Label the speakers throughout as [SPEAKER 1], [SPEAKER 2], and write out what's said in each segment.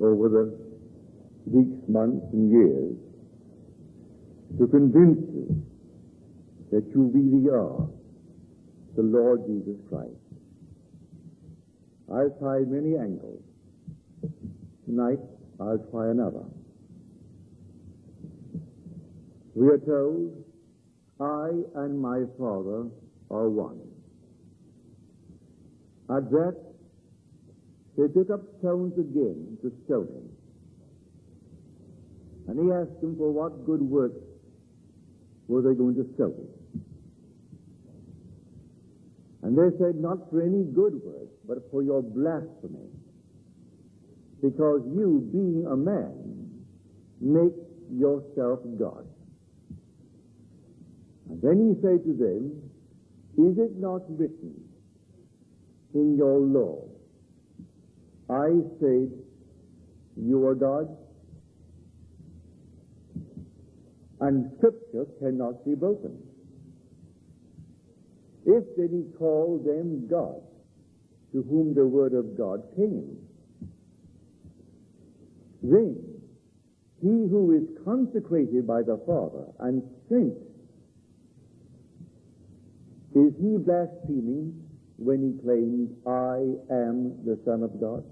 [SPEAKER 1] over the weeks, months, and years to convince you that you really are the Lord Jesus Christ. I've tried many angles. Tonight, I'll try another. We are told, I and my Father are one. At that, they took up stones again to stone him. And he asked them for what good work were they going to stone him. And they said, not for any good work, but for your blasphemy. Because you, being a man, make yourself God. And then he said to them, is it not written in your law, I said, you are God? And Scripture cannot be broken. If then he called them God, to whom the word of God came, then he who is consecrated by the Father and sent, is he blaspheming when he claims, I am the Son of God?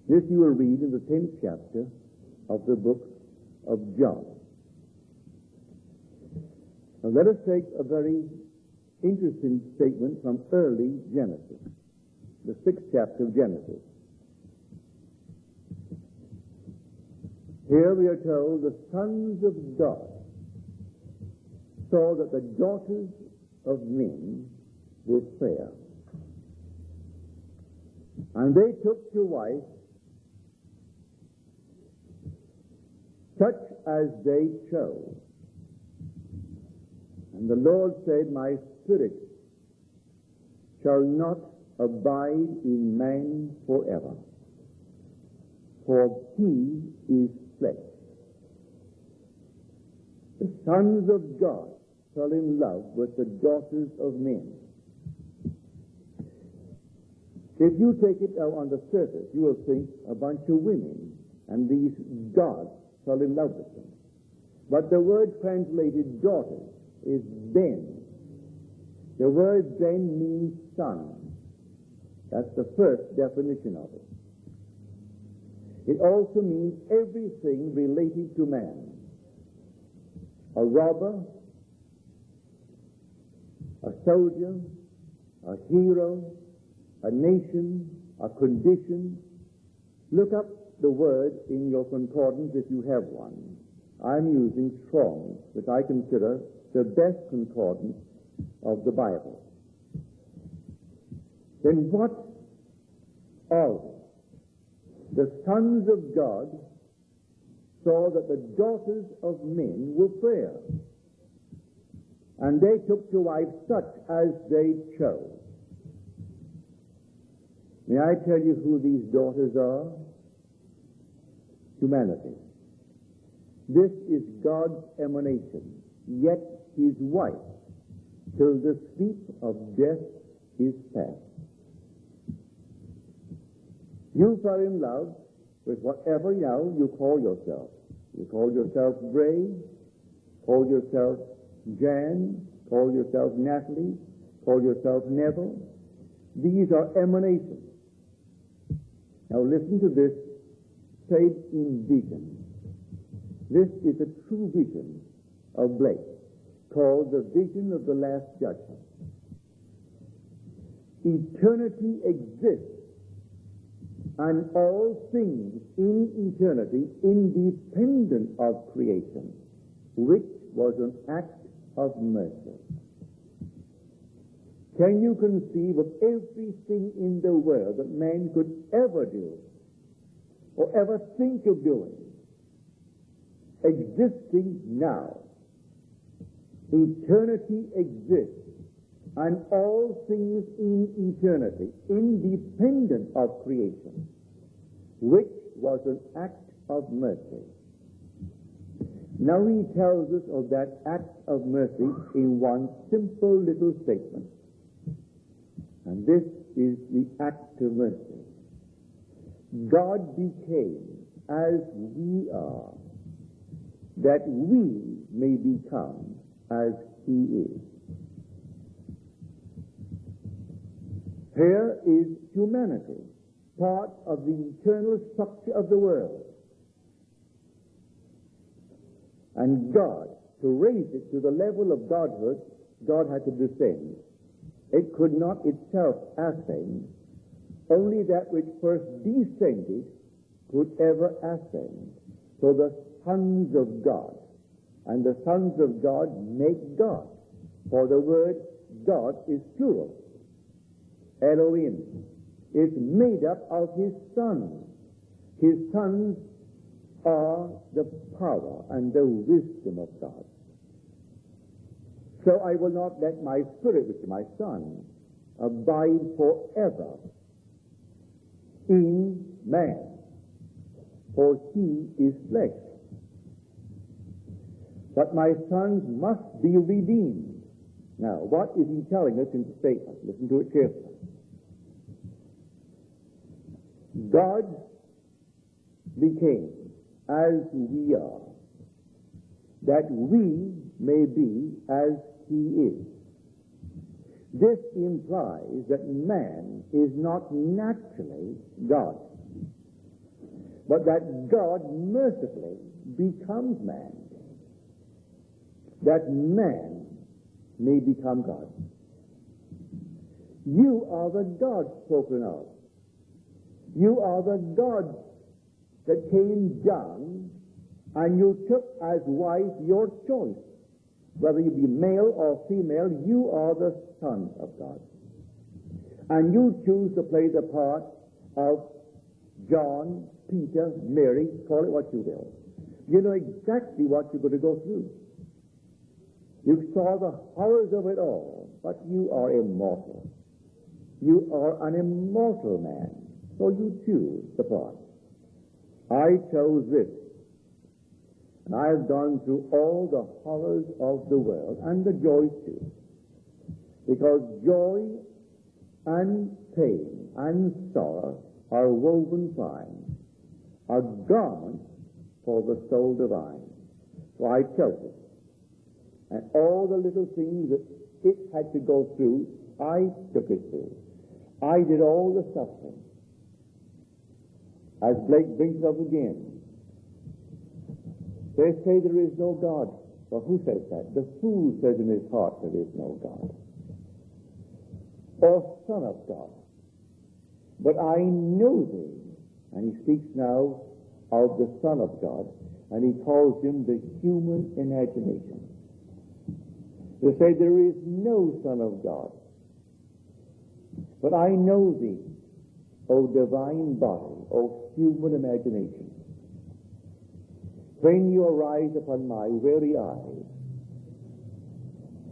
[SPEAKER 1] This you will read in the 10th chapter of the book of John. Now let us take a very interesting statement from early Genesis, the 6th chapter of Genesis. Here we are told the sons of God saw that the daughters of men were fair. And they took to wife such as they chose. And the Lord said, my spirit shall not abide in man forever, for he is flesh. The sons of God fell in love with the daughters of men. If you take it out on the surface, you will think a bunch of women, and these gods fell in love with them. But the word translated daughters is ben. The word ben means son. That's the first definition of it. It also means everything related to man. A robber, a soldier, a hero, a nation, a condition. Look up the word in your concordance if you have one. I'm using Strong's, which I consider the best concordance of the Bible. Then what are they? The sons of God saw that the daughters of men were fair, and they took to wife such as they chose. May I tell you who these daughters are? Humanity. This is God's emanation, yet his wife, till the sleep of death is past. You fell in love with whatever now you call yourself. You call yourself Bray, call yourself Jan, call yourself Natalie, call yourself Neville. These are emanations. Now listen to this, said in vision. This is a true vision of Blake, called the vision of the Last Judgment. Eternity exists, and all things in eternity independent of creation, which was an act of mercy. Can you conceive of everything in the world that man could ever do or ever think of doing existing now? Eternity exists, and all things in eternity independent of creation, which was an act of mercy. Now he tells us of that act of mercy in one simple little statement. And this is the act of mercy. God became as we are, that we may become as he is. Here is humanity, part of the eternal structure of the world. And God, to raise it to the level of godhood, God had to descend. It could not itself ascend. Only that which first descended could ever ascend. So the sons of God, and the sons of God make God. For the word God is plural. Elohim is made up of his sons. His sons are the power and the wisdom of God. So I will not let my spirit, which is my son, abide forever in man, for he is flesh. But my sons must be redeemed. Now, what is he telling us in the statement? Listen to it carefully. God became as we are, that we may be as he is. This implies that man is not naturally God, but that God mercifully becomes man, that man may become God. You are the God spoken of. You are the God that came down, and you took as wife your choice. Whether you be male or female, you are the Son of God. And you choose to play the part of John, Peter, Mary, call it what you will. You know exactly what you're going to go through. You saw the horrors of it all, but you are immortal. You are an immortal man, so you choose the part. I chose this. And I have gone through all the horrors of the world, and the joys too. Because joy and pain and sorrow are woven fine, a garment for the soul divine. So I chose it. And all the little things that it had to go through, I took it through. I did all the suffering. As Blake brings up again, they say there is no God. Well, who says that? The fool says in his heart there is no God. Or Son of God. But I know thee. And he speaks now of the Son of God, and he calls him the human imagination. They say there is no Son of God. But I know thee, O divine body, O human imagination. When you arise upon my very eyes,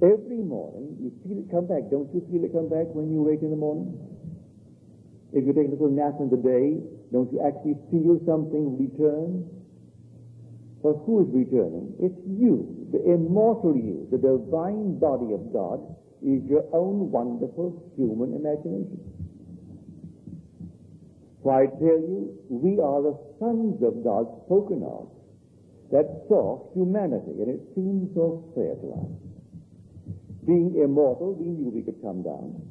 [SPEAKER 1] every morning, you feel it come back. Don't you feel it come back when you wake in the morning? If you take a little nap in the day, don't you actually feel something return? Well, who is returning? It's you, the immortal you, the divine body of God is your own wonderful human imagination. So I tell you, we are the sons of God spoken of, that saw humanity, and it seemed so fair to us. Being immortal, we knew we could come down.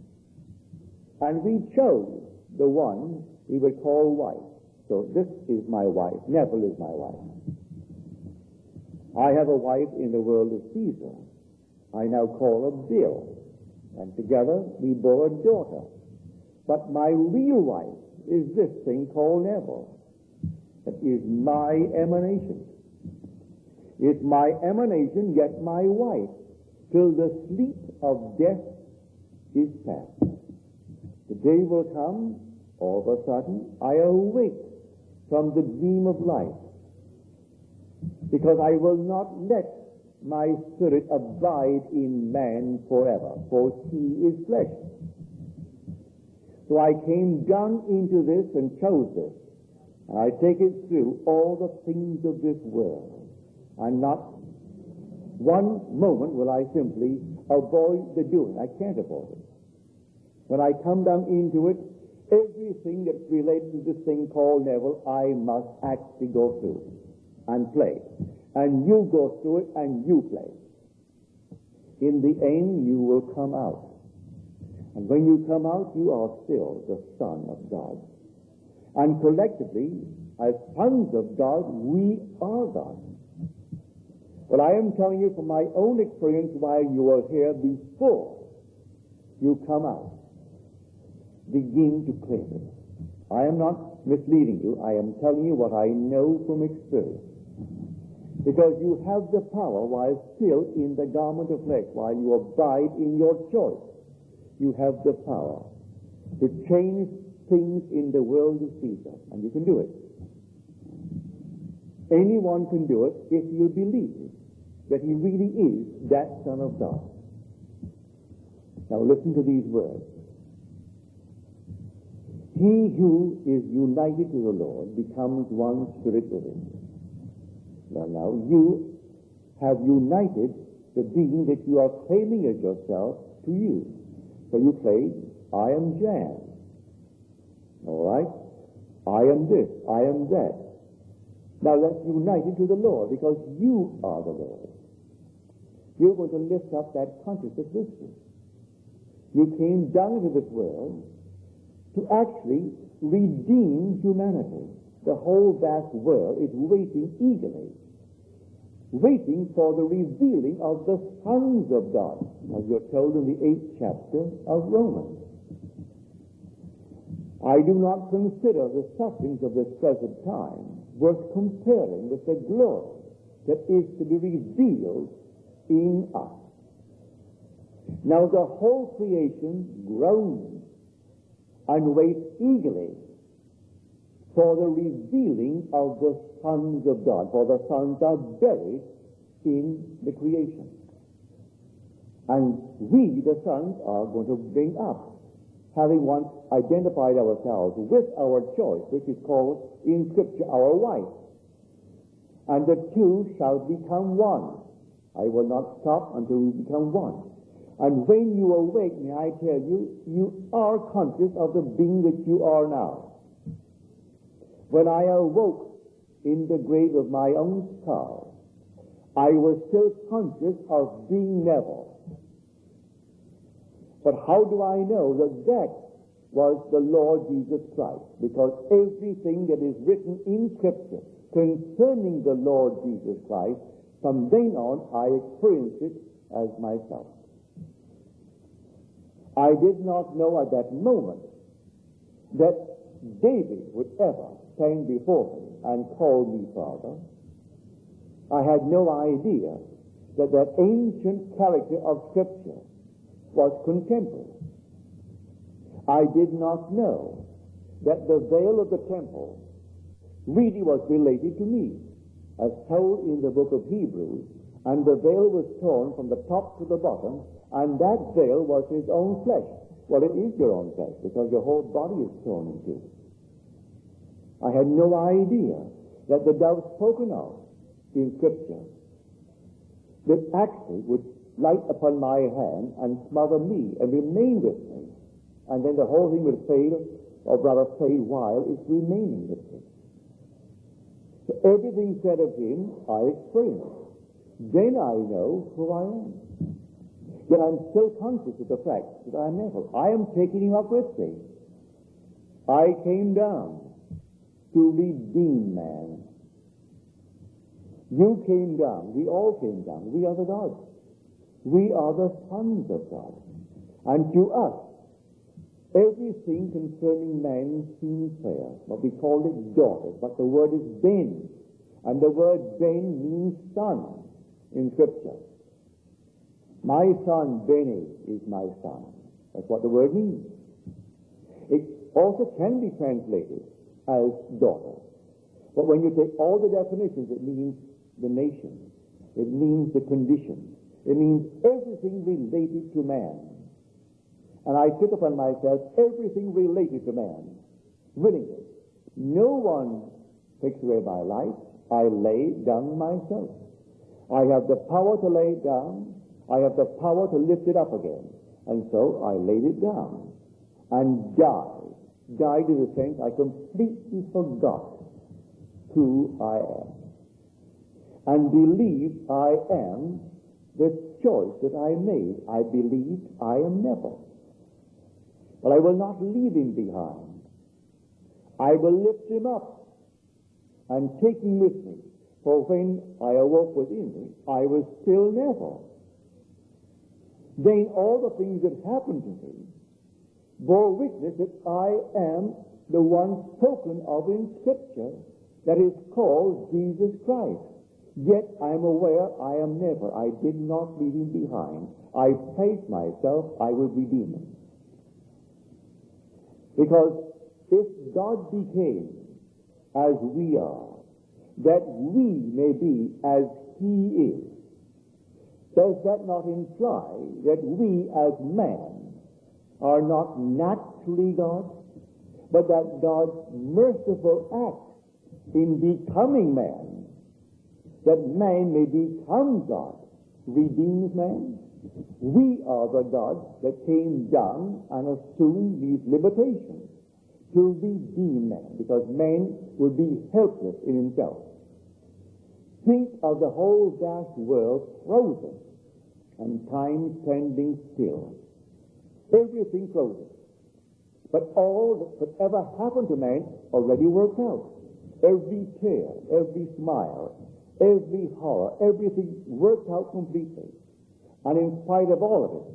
[SPEAKER 1] And we chose the one we would call wife. So this is my wife. Neville is my wife. I have a wife in the world of Caesar. I now call her Bill. And together we bore a daughter. But my real wife is this thing called Neville. That is my emanation. It's my emanation, yet my wife, till the sleep of death is past. The day will come, all of a sudden, I awake from the dream of life, because I will not let my spirit abide in man forever, for he is flesh. So I came down into this and chose this, and I take it through all the things of this world. And not one moment will I simply avoid the doing. I can't avoid it. When I come down into it, Everything that's related to this thing called Neville, I must actually go through and play. And you go through it and you play. In the end, you will come out. And when you come out, you are still the Son of God. And collectively, as sons of God, we are God. But I am telling you from my own experience while you are here, before you come out, begin to claim it. I am not misleading you. I am telling you what I know from experience. Because you have the power while still in the garment of flesh, while you abide in your choice. You have the power to change things in the world you see them, and you can do it. Anyone can do it if you believe that he really is that Son of God. Now listen to these words. He who is united to the Lord becomes one spirit with him. Well, now, you have united the being that you are claiming as yourself to you. So you claim, I am Jan. All right? I am this, I am that. Now that's united to the Lord because you are the Lord. You're going to lift up that consciousness with you. You came down into this world to actually redeem humanity. The whole vast world is waiting eagerly, waiting for the revealing of the sons of God, as you're told in the 8th chapter of Romans. I do not consider the sufferings of this present time worth comparing with the glory that is to be revealed in us. Now the whole creation groans and waits eagerly for the revealing of the sons of God, for the sons are buried in the creation. And we, the sons, are going to bring up, having once identified ourselves with our choice, which is called in Scripture our wife. And the two shall become one. I will not stop until we become one. And when you awake, may I tell you, you are conscious of the being that you are now. When I awoke in the grave of my own skull, I was still conscious of being Neville. But how do I know that that was the Lord Jesus Christ? Because everything that is written in Scripture concerning the Lord Jesus Christ, from then on I experienced it as myself. I did not know at that moment that David would ever stand before me and call me Father. I had no idea that that ancient character of Scripture was contemporary. I did not know that the veil of the temple really was related to me, as told in the book of Hebrews, and the veil was torn from the top to the bottom, and that veil was his own flesh. Well, it is your own flesh, because your whole body is torn in two. I had no idea that the dove spoken of in Scripture that actually would light upon my hand and smother me and remain with me. And then the whole thing would fade, or rather fade while it's remaining with me. So everything said of him, I experienced. Then I know who I am. Yet I'm still conscious of the fact that I am Neville. I am taking him up with me. I came down to redeem man. You came down. We all came down. We are the gods. We are the sons of God. And to us, everything concerning man seems fair. But we call it daughter. But the word is ben. And the word ben means son in Scripture. My son, Benny, is my son. That's what the word means. It also can be translated as daughter. But when you take all the definitions, it means the nation. It means the condition. It means everything related to man. And I took upon myself everything related to man, willingly. No one takes away my life. I lay it down myself. I have the power to lay it down. I have the power to lift it up again. And so I laid it down and died died in the sense I completely forgot who I am and believed I am the choice that I made. I believed I am Neville. But I will not leave him behind. I will lift him up and take him with me. For when I awoke within me, I was still Neville. Then all the things that happened to me bore witness that I am the one spoken of in Scripture that is called Jesus Christ. Yet I am aware I am never. I did not leave him behind. I placed myself, I will redeem him. Because if God became as we are, that we may be as he is, does that not imply that we as man are not naturally God, but that God's merciful act in becoming man, that man may become God, redeems man? We are the God that came down and assumed these limitations to redeem man, because man would be helpless in himself. Think of the whole vast world frozen and time standing still. Everything frozen. But all that could ever happen to man already worked out. Every tear, every smile, every horror, everything worked out completely. And in spite of all of it,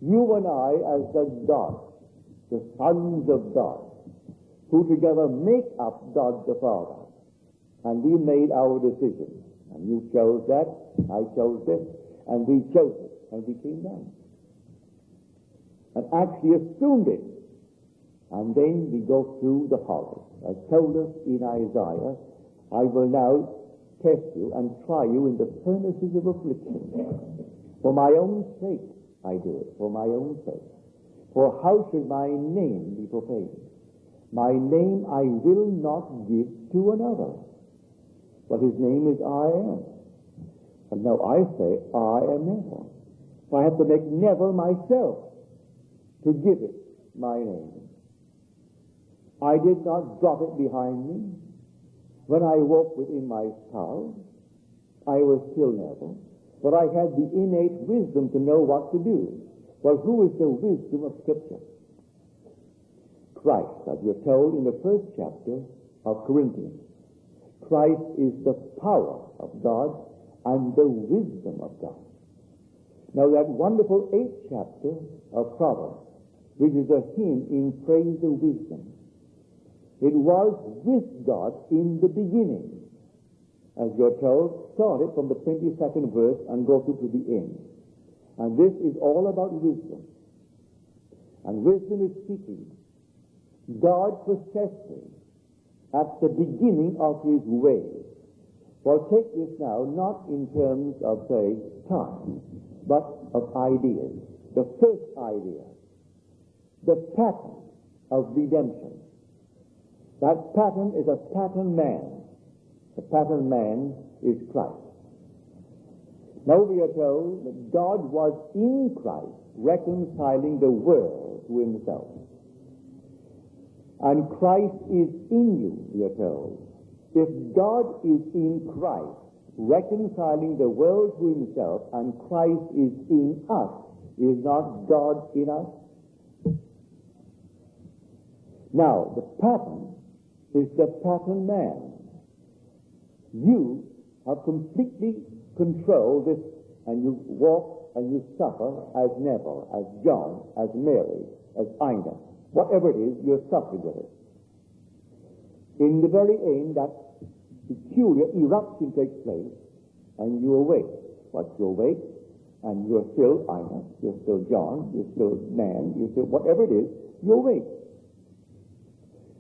[SPEAKER 1] you and I as the gods, the sons of God, who together make up God the Father, and we made our decision. And you chose that, I chose this, and we chose it, and we came down. And actually assumed it. And then we go through the horrors. As told us in Isaiah, I will now test you and try you in the furnaces of affliction. For my own sake I do it, for my own sake. For how should my name be profaned? My name I will not give to another. But his name is I am. And now I say, I am Neville. So I have to make Neville myself to give it my name. I did not drop it behind me. When I woke within my skull, I was still Neville. But I had the innate wisdom to know what to do. Well, who is the wisdom of Scripture? Christ, as we're told in the first chapter of Corinthians. Christ is the power of God and the wisdom of God. Now that wonderful 8th chapter of Proverbs, which is a hymn in praise of wisdom, it was with God in the beginning. As you're told, start it from the 22nd verse and go through to the end. And this is all about wisdom. And wisdom is speaking. God possesses at the beginning of his ways. Well, take this now, not in terms of, say, time, but of ideas. The first idea, the pattern of redemption. That pattern is a pattern man. The pattern man is Christ. Now we are told that God was in Christ reconciling the world to himself. And Christ is in you, we are told. If God is in Christ, reconciling the world to himself, and Christ is in us, is not God in us? Now, the pattern is the pattern man. You have completely controlled this, and you walk and you suffer as Neville, as John, as Mary, as Ina. Whatever it is, you're suffering with it. In the very end, that peculiar eruption takes place, and you awake. But you awake, and you're still Ina, you're still John, you're still man, you're still whatever it is, you awake.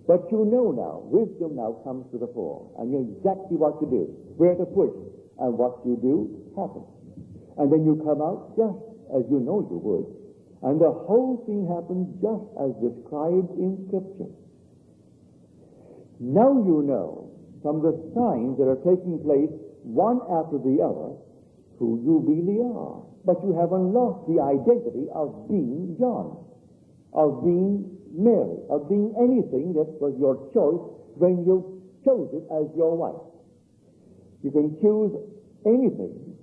[SPEAKER 1] But you know now, wisdom now comes to the fore, and you know exactly what to do, where to push, and what you do happens. And then you come out just as you know you would, and the whole thing happens just as described in Scripture. Now you know, from the signs that are taking place one after the other, who you really are. But you haven't lost the identity of being John. of being Mary, of being anything that was your choice when you chose it as your wife. You can choose anything.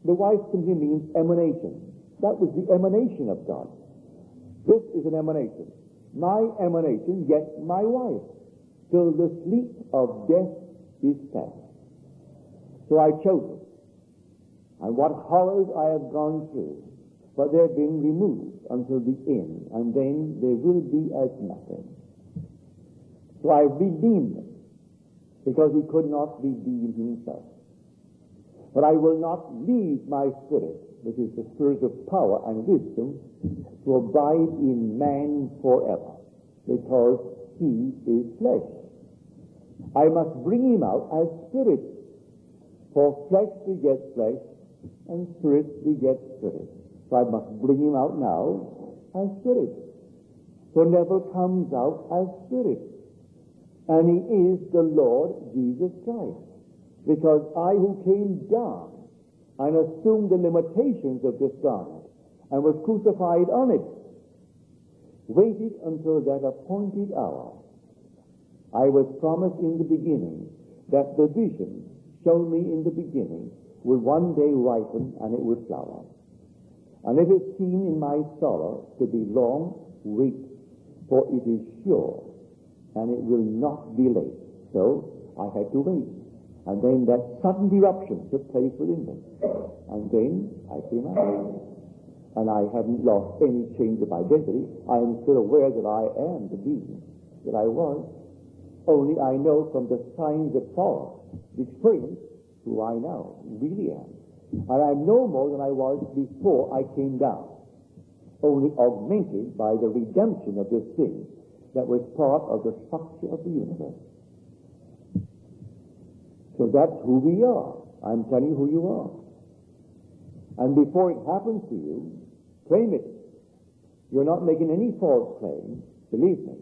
[SPEAKER 1] The wife simply means emanation. That was the emanation of God. This is an emanation. My emanation, yet my wife, till the sleep of death is past. So I chose it. And what horrors I have gone through, but they've been removed until the end, and then they will be as nothing. So I redeemed him, because he could not redeem himself. But I will not leave my spirit, which is the spirit of power and wisdom, to abide in man forever, because he is flesh. I must bring him out as spirit, for flesh begets flesh, and spirit begets spirit. So I must bring him out now as spirit. So Neville comes out as spirit. And he is the Lord Jesus Christ. Because I who came down and assumed the limitations of this garment and was crucified on it, waited until that appointed hour. I was promised in the beginning that the vision shown me in the beginning would one day ripen and it would flower. And if it seem in my sorrow to be long, wait, for it is sure, and it will not be late. So I had to wait. And then that sudden eruption took place within me. And then I came out. And I haven't lost any change of identity. I am still aware that I am the being that I was. Only I know from the signs that follow, the experience, who I now really am. And I'm no more than I was before I came down, only augmented by the redemption of this thing that was part of the structure of the universe. So that's who we are. I'm telling you who you are. And before it happens to you, claim it. You're not making any false claim. Believe me.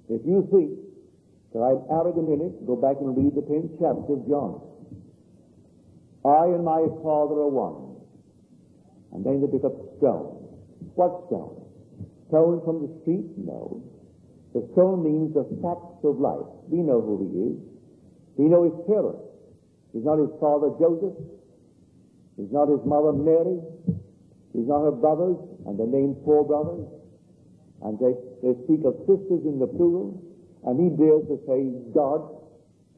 [SPEAKER 1] If you think that I'm arrogant in it, go back and read the 10th chapter of John. I and my Father are one. And then they pick up stone. What stone? Stone from the street? No. The stone means the facts of life. We know who he is. We know his parents. He's not his father Joseph. He's not his mother Mary. He's not her brothers, and they name 4 brothers. And they speak of sisters in the plural. And he dares to say God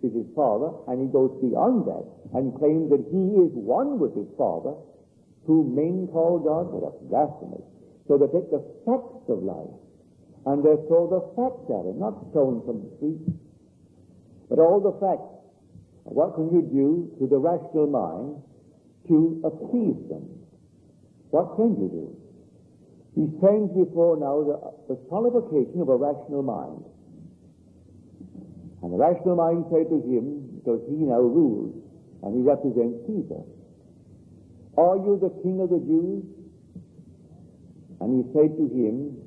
[SPEAKER 1] is his father, and he goes beyond that and claims that he is one with his father, whom men call God. But that's blasphemous. So they take the facts of life and they throw the facts at him, not stones from the street, but all the facts. What can you do to the rational mind to appease them? What can you do? He stands before now the personification of a rational mind. And the rational mind said to him, because he now rules, and he represents Caesar, "Are you the king of the Jews?" And he said to him,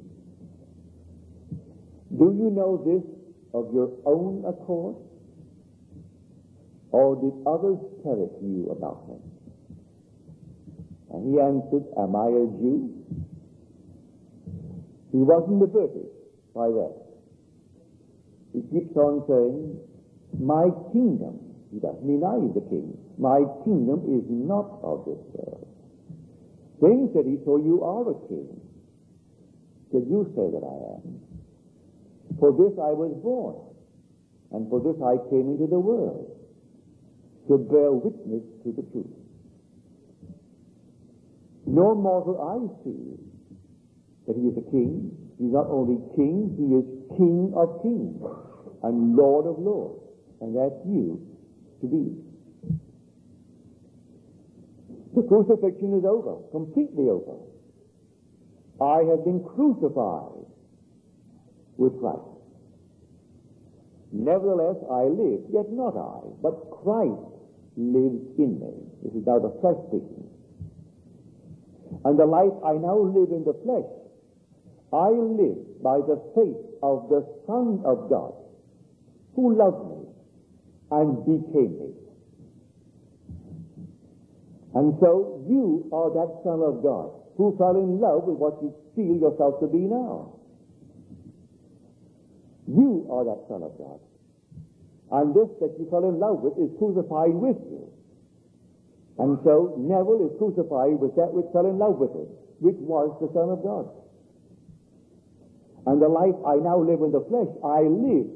[SPEAKER 1] "Do you know this of your own accord? Or did others tell it to you about me?" And he answered, "Am I a Jew?" He wasn't diverted by that. He keeps on saying, "My kingdom," he doesn't deny he's the king, "my kingdom is not of this world." Then said he, "So you are a king." Did you say that I am? "For this I was born, and for this I came into the world, to bear witness to the truth. No mortal eye sees that he is a king. He's not only king, he is King of kings and Lord of lords. And that's you to be. The crucifixion is over, completely over. I have been crucified with Christ. Nevertheless, I live, yet not I, but Christ lives in me. This is now the flesh speaking. And the life I now live in the flesh, I live by the faith of the Son of God, who loved me and became me. And so you are that Son of God, who fell in love with what you feel yourself to be now. You are that Son of God. And this that you fell in love with is crucified with you. And so Neville is crucified with that which fell in love with it, which was the Son of God. And the life I now live in the flesh, I live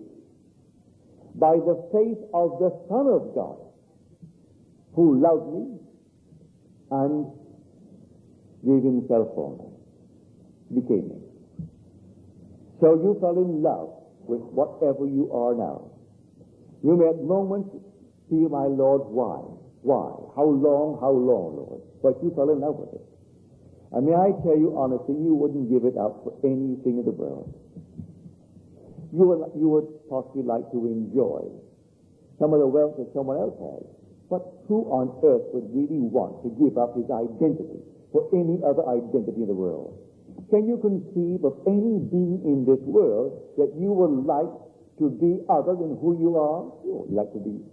[SPEAKER 1] by the faith of the Son of God, who loved me and gave himself for me, became me. So you fell in love with whatever you are now. You may at moments feel, my Lord, why? Why? How long, Lord? But you fell in love with it. And may I tell you honestly, you wouldn't give it up for anything in the world. You would possibly like to enjoy some of the wealth that someone else has. But who on earth would really want to give up his identity for any other identity in the world? Can you conceive of any being in this world that you would like to be other than who you are? You like to be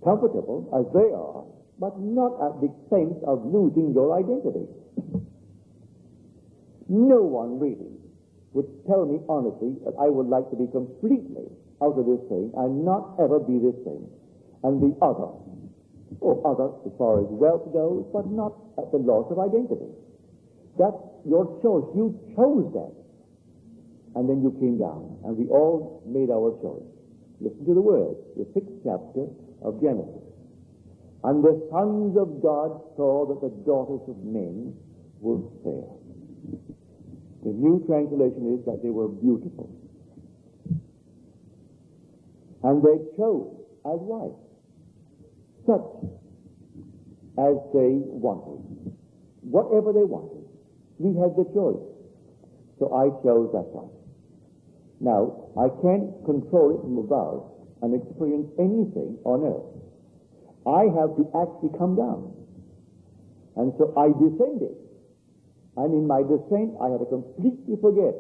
[SPEAKER 1] comfortable as they are, but not at the expense of losing your identity. No one really would tell me honestly that I would like to be completely out of this thing and not ever be this thing and the other. Or other as far as wealth goes, but not at the loss of identity. That's your choice. You chose that. And then you came down, and we all made our choice. Listen to the words, the 6th chapter of Genesis. And the sons of God saw that the daughters of men were fair. The New Translation is that they were beautiful. And they chose as wives such as they wanted. Whatever they wanted. We had the choice. So I chose that one. Now, I can't control it from above and experience anything on earth. I have to actually come down. And so I descended. And in my descent, I had to completely forget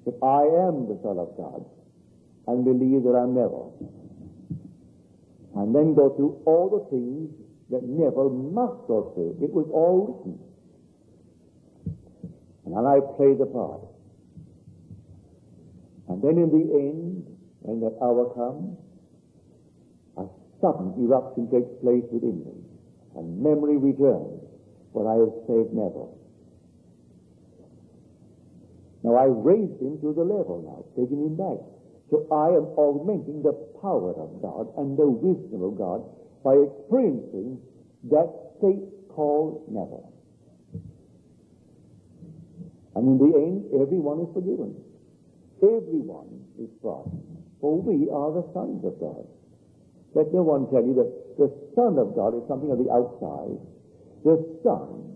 [SPEAKER 1] that I am the Son of God and believe that I'm Neville. And then go through all the things that Neville must go through. It was all written. And then I played the part. And then in the end, when that hour comes, a sudden eruption takes place within me. And memory returns, for I have saved Neville. Now I've raised him to the level now, taking him back. So I am augmenting the power of God and the wisdom of God by experiencing that state called Neville. And in the end, everyone is forgiven. Everyone is brought. For we are the sons of God. Let no one tell you that the Son of God is something of the outside. The Son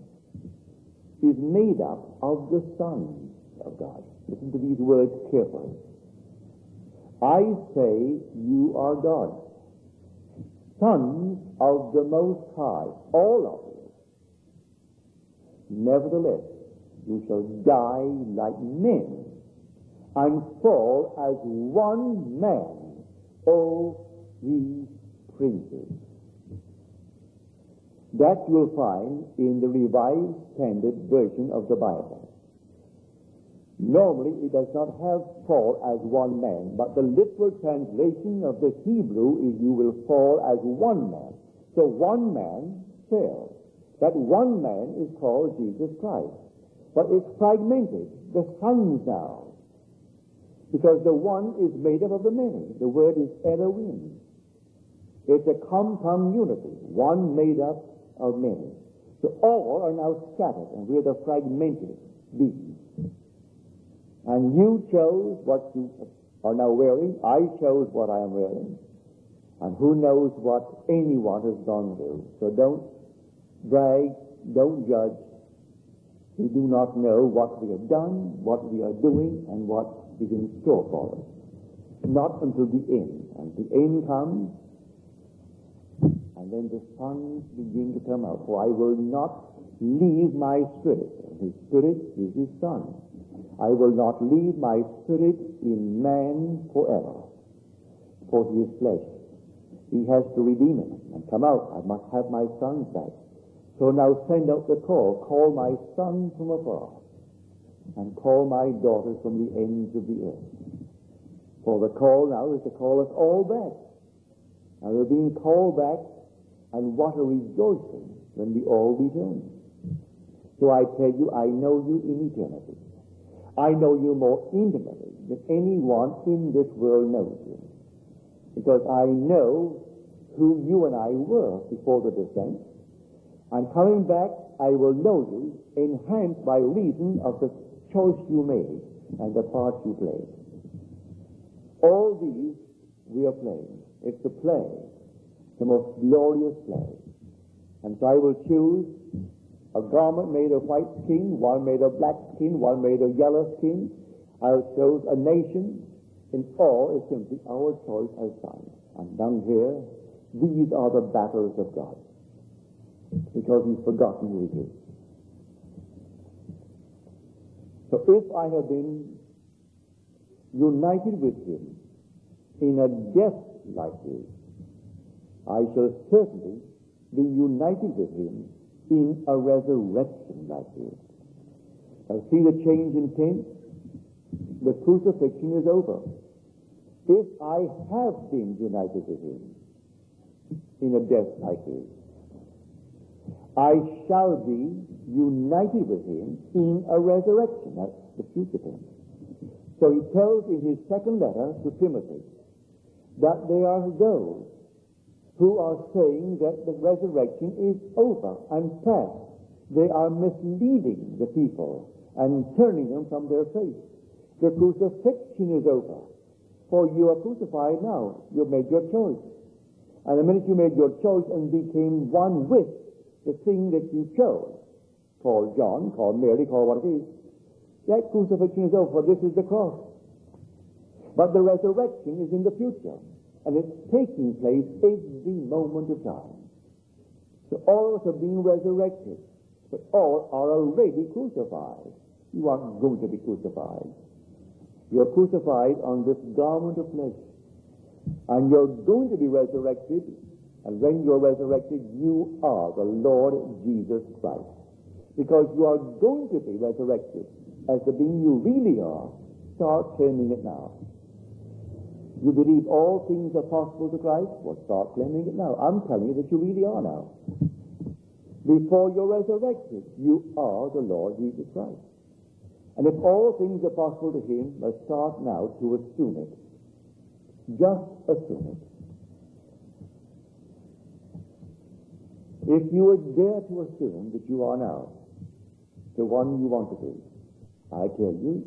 [SPEAKER 1] is made up of the sons of God. Listen to these words carefully. I say you are God, sons of the Most High, all of you. Nevertheless, you shall die like men and fall as one man, O ye princes. That you'll find in the Revised Standard Version of the Bible. Normally, it does not have fall as one man, but the literal translation of the Hebrew is you will fall as one man. So one man fell. That one man is called Jesus Christ. But it's fragmented, the sons now, because the one is made up of the many. The word is Elohim. It's a compound unity, one made up of many. So all are now scattered, and we're the fragmented beings. And you chose what you are now wearing. I chose what I am wearing. And who knows what anyone has gone through. So don't brag, don't judge. We do not know what we have done, what we are doing, and what is in store for us. Not until the end. And the end comes, and then the sons begin to come out. For I will not leave my spirit. His spirit is his son. I will not leave my spirit in man forever. For he is flesh. He has to redeem it and come out. I must have my sons back. So now send out the call. Call my sons from afar. And call my daughters from the ends of the earth. For the call now is to call us all back. And we're being called back, and what a rejoicing when we all return. So I tell you, I know you in eternity. I know you more intimately than anyone in this world knows you. Because I know who you and I were before the descent. And coming back, I will know you enhanced by reason of the choice you made and the part you played. All these we are playing. It's a play, the most glorious play. And so I will choose a garment made of white skin, one made of black skin, one made of yellow skin. I'll choose a nation. In all is simply our choice as sons. And down here, these are the battles of God. Because he's forgotten who he is. So if I have been united with him in a death like this, I shall certainly be united with him in a resurrection like this. Now see the change in tense? The crucifixion is over. If I have been united with him in a death like this, I shall be united with him in a resurrection. That's the future tense. So he tells in his second letter to Timothy that there are those who are saying that the resurrection is over and past. They are misleading the people and turning them from their faith. The crucifixion is over, for you are crucified now. You've made your choice. And the minute you made your choice and became one with the thing that you chose, called John, called Mary, called what it is, that crucifixion is over. This is the cross. But the resurrection is in the future. And it's taking place every moment of time. So all of us are being resurrected, but all are already crucified. You aren't going to be crucified. You're crucified on this garment of flesh. And you're going to be resurrected, and when you're resurrected, you are the Lord Jesus Christ. Because you are going to be resurrected as the being you really are. Start claiming it now. You believe all things are possible to Christ? Well, start claiming it now. I'm telling you that you really are now. Before you're resurrected, you are the Lord Jesus Christ. And if all things are possible to him, let's start now to assume it. Just assume it. If you would dare to assume that you are now the one you want to be, I tell you,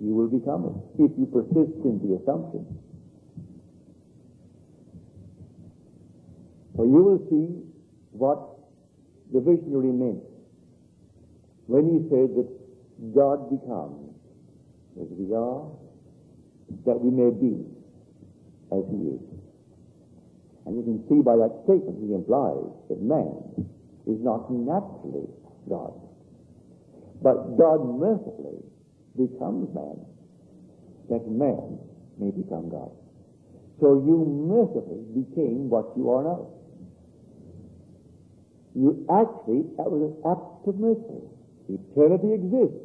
[SPEAKER 1] you will become it if you persist in the assumption. So you will see what the visionary meant when he said that God becomes as we are, that we may be as he is. And you can see by that statement he implies that man is not naturally God, but God mercifully becomes man, that man may become God. So you mercifully became what you are now. That was an act of mercy. Eternity exists,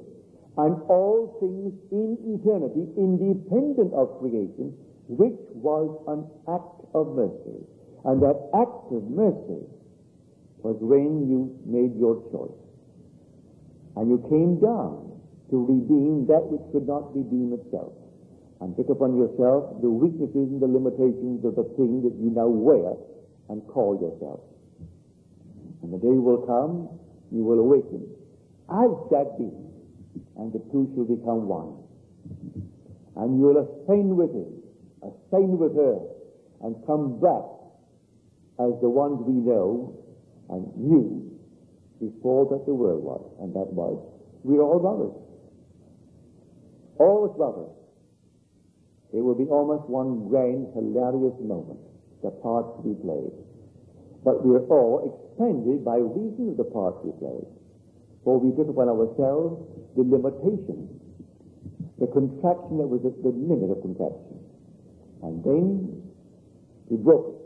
[SPEAKER 1] and all things in eternity, independent of creation, which was an act of mercy. And that act of mercy was when you made your choice. And you came down to redeem that which could not redeem itself, and took upon yourself the weaknesses and the limitations of the thing that you now wear and call yourself. And the day will come, you will awaken as that being, and the two shall become one. And you will ascend with him, ascend with her, and come back as the ones we know and knew before that the world was. And that was, we're all brothers. All brothers. It will be almost one grand, hilarious moment, the parts we played. But we're all expanded by reason of the parts we played. For we took upon ourselves the limitation, the contraction that was at the limit of contraction. And then we broke it.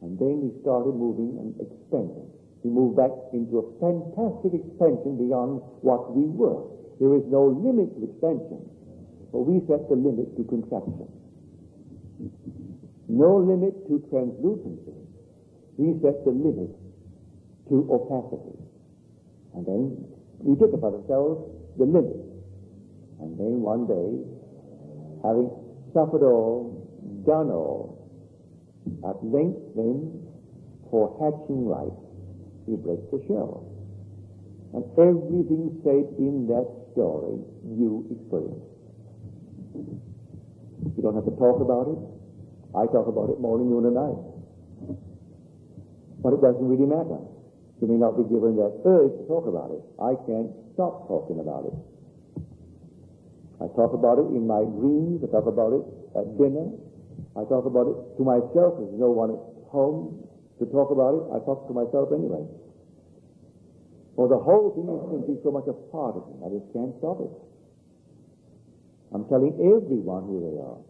[SPEAKER 1] And then we started moving and expanding. We moved back into a fantastic expansion beyond what we were. There is no limit to expansion. For we set the limit to contraction. No limit to translucency. We set the limit to opacity. And then we took upon ourselves the limit. And then one day, having suffered all, done all, at length then, for hatching life, we break the shell. And everything said in that story, you experience. You don't have to talk about it. I talk about it morning, noon, and night. But it doesn't really matter. You may not be given that urge to talk about it. I can't stop talking about it. I talk about it in my dreams. I talk about it at dinner. I talk about it to myself. There's no one at home to talk about it. I talk to myself anyway. For the whole thing is simply so much a part of me. I just can't stop it. I'm telling everyone who they are.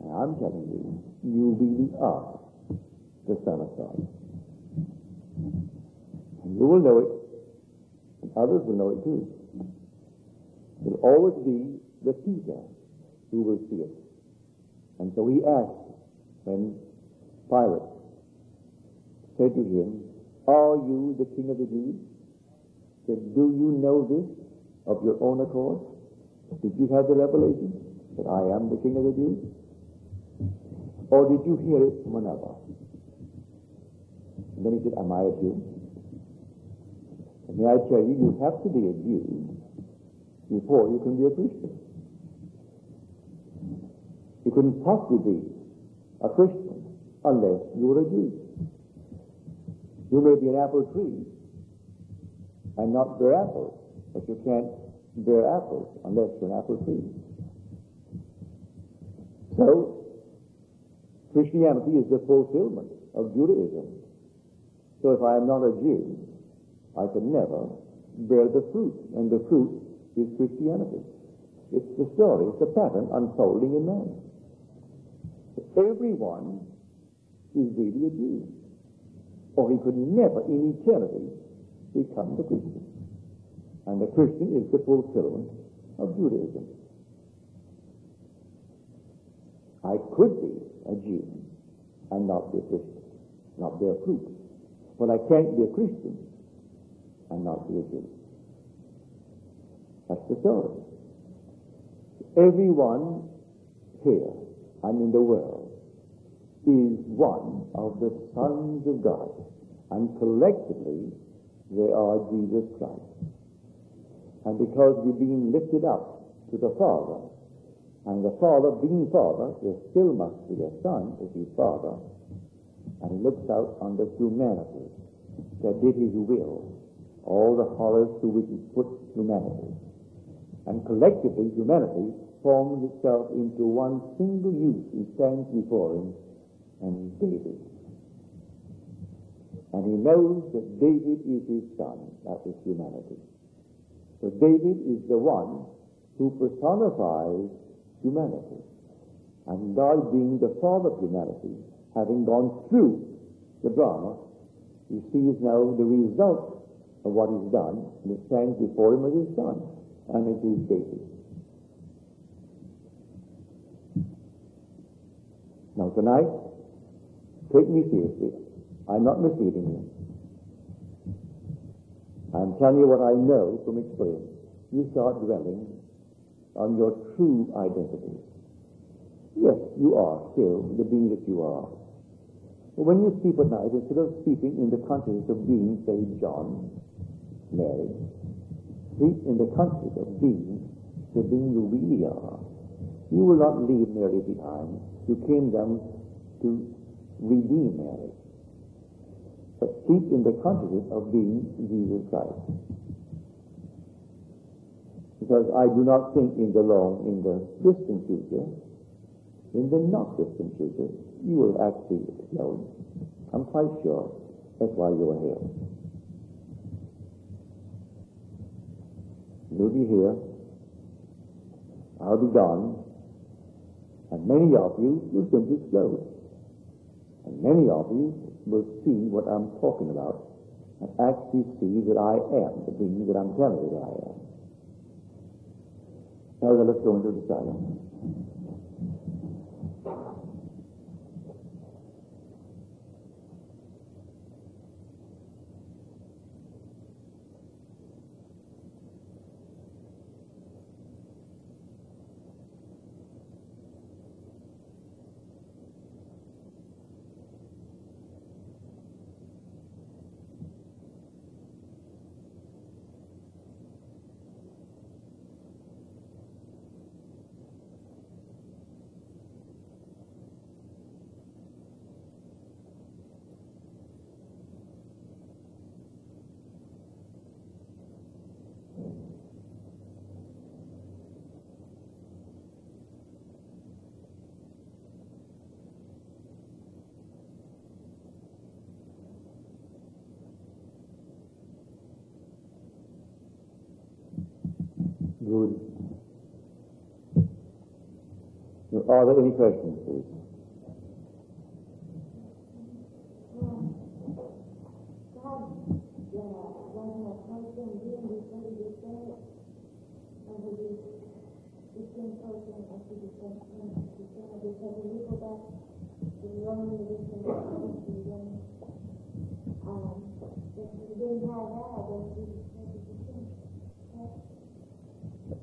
[SPEAKER 1] And I'm telling you, you really are the Son of God. And you will know it, and others will know it too. It will always be the Peter who will see it. And so he asked, when Pilate said to him, "Are you the King of the Jews?" He said, "Do you know this of your own accord? Did you have the revelation that I am the King of the Jews? Or did you hear it from another?" And then he said, "Am I a Jew?" And may I tell you, you have to be a Jew before you can be a Christian. You couldn't possibly be a Christian unless you were a Jew. You may be an apple tree and not bear apples, but you can't bear apples unless you're an apple tree. So, Christianity is the fulfillment of Judaism. So if I am not a Jew, I can never bear the fruit, and the fruit is Christianity. It's the story, it's the pattern unfolding in man. Everyone is really a Jew, or he could never in eternity become the Christian. And the Christian is the fulfillment of Judaism. I could be a Jew and not be a Christian, not bear fruit. But I can't be a Christian and not be a Jew. That's the story. Everyone here and in the world is one of the sons of God, and collectively they are Jesus Christ. And because we're being lifted up to the Father, and the Father being Father, there still must be a Son if he's Father, and he looks out on the humanity that did his will, all the horrors to which he put humanity. And collectively, humanity forms itself into one single youth who stands before him, and David. And he knows that David is his son. That is humanity. So David is the one who personifies humanity. And God, being the father of humanity, having gone through the drama, he sees now the result of what he's done, and he stands before him as his son, and it is David. Now tonight, take me seriously. I'm not misleading you. I'm telling you what I know from experience. You start dwelling on your true identity. Yes, you are still the being that you are. But when you sleep at night, instead of sleeping in the consciousness of being, say, John, Mary, sleep in the consciousness of being the being you really are. You will not leave Mary behind. You came down to redeem Mary. But sleep in the consciousness of being Jesus Christ. Because I do not think in the distant future, in the not distant future, you will actually explode. I'm quite sure that's why you are here. You'll be here, I'll be gone, and many of you will simply explode. And many of you will see what I'm talking about and actually see that I am the being that I'm telling you that I am. Now then, let's go into the silence. Good. Are there any questions, please?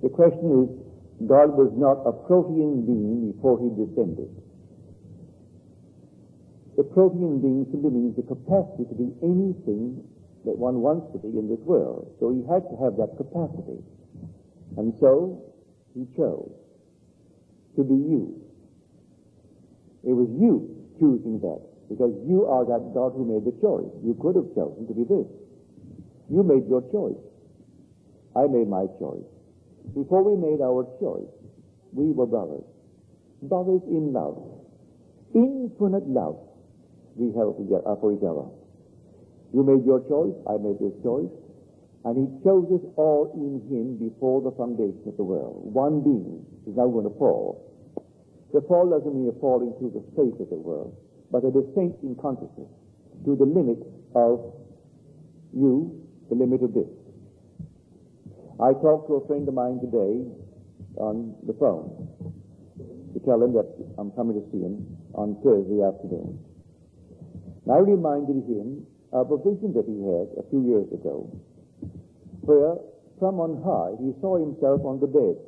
[SPEAKER 1] The question is, God was not a protean being before he descended. The protean being simply means the capacity to be anything that one wants to be in this world. So he had to have that capacity. And so he chose to be you. It was you choosing that, because you are that God who made the choice. You could have chosen to be this. You made your choice. I made my choice. Before we made our choice, we were brothers. Brothers in love. Infinite love we held together for each other. You made your choice, I made this choice, and he chose us all in him before the foundation of the world. One being is now going to fall. The fall doesn't mean a falling through the face of the world, but a descent in consciousness to the limit of you, the limit of this. I talked to a friend of mine today on the phone to tell him that I'm coming to see him on Thursday afternoon. And I reminded him of a vision that he had a few years ago, where from on high he saw himself on the bed.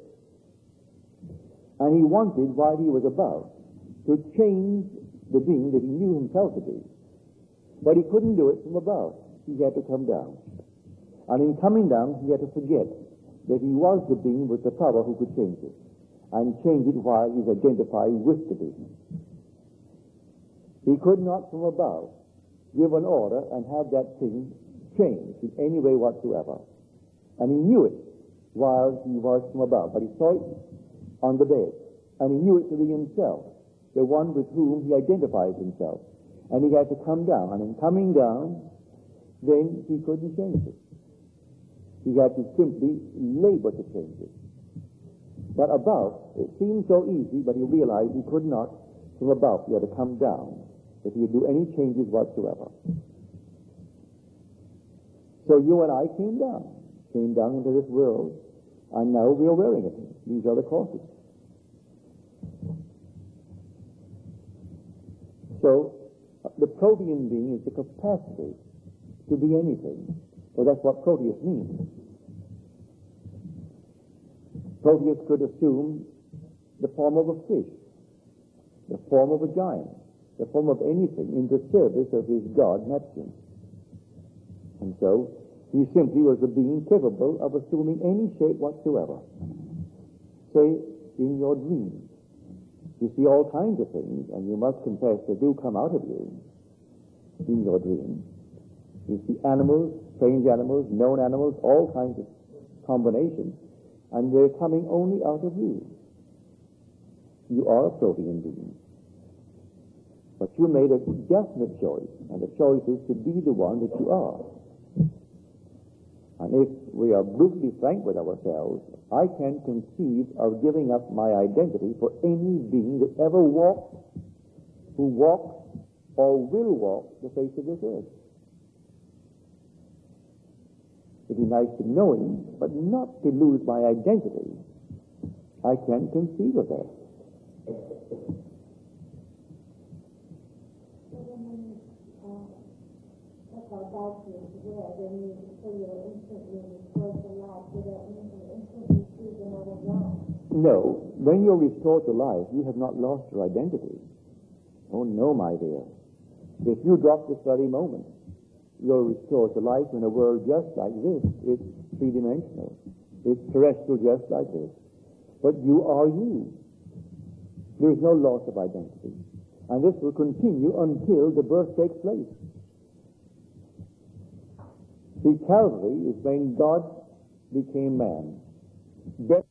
[SPEAKER 1] And he wanted, while he was above, to change the being that he knew himself to be. But he couldn't do it from above. He had to come down. And in coming down, he had to forget that he was the being with the power who could change it, and change it while he's identified with the being. He could not from above give an order and have that thing changed in any way whatsoever. And he knew it while he was from above, but he saw it on the bed, and he knew it to be himself, the one with whom he identifies himself. And he had to come down, and in coming down, then he couldn't change it. He had to simply labor to change it. But above, it seemed so easy, but he realized he could not from above. He had to come down if he would do any changes whatsoever. So you and I came down into this world, and now we are wearing it. These are the crosses. So the protean being is the capacity to be anything. Well, that's what Proteus means. Proteus could assume the form of a fish, the form of a giant, the form of anything in the service of his god Neptune. And so he simply was a being capable of assuming any shape whatsoever. Say, in your dreams, you see all kinds of things, and you must confess they do come out of you in your dreams. You see animals, strange animals, known animals, all kinds of combinations, and they're coming only out of you. You are a protean being. But you made a definite choice, and the choice is to be the one that you are. And if we are brutally frank with ourselves, I can't conceive of giving up my identity for any being that ever walked, who walks, or will walk the face of this earth. It'd be nice to know him, but not to lose my identity I can't conceive of that. No, when you're restored to life, you have not lost your identity. Oh no, my dear. If you drop this very moment, you're restored to life in a world just like this. It's three-dimensional. It's terrestrial just like this. But you are you. There is no loss of identity. And this will continue until the birth takes place. See, Calvary is when God became man. Death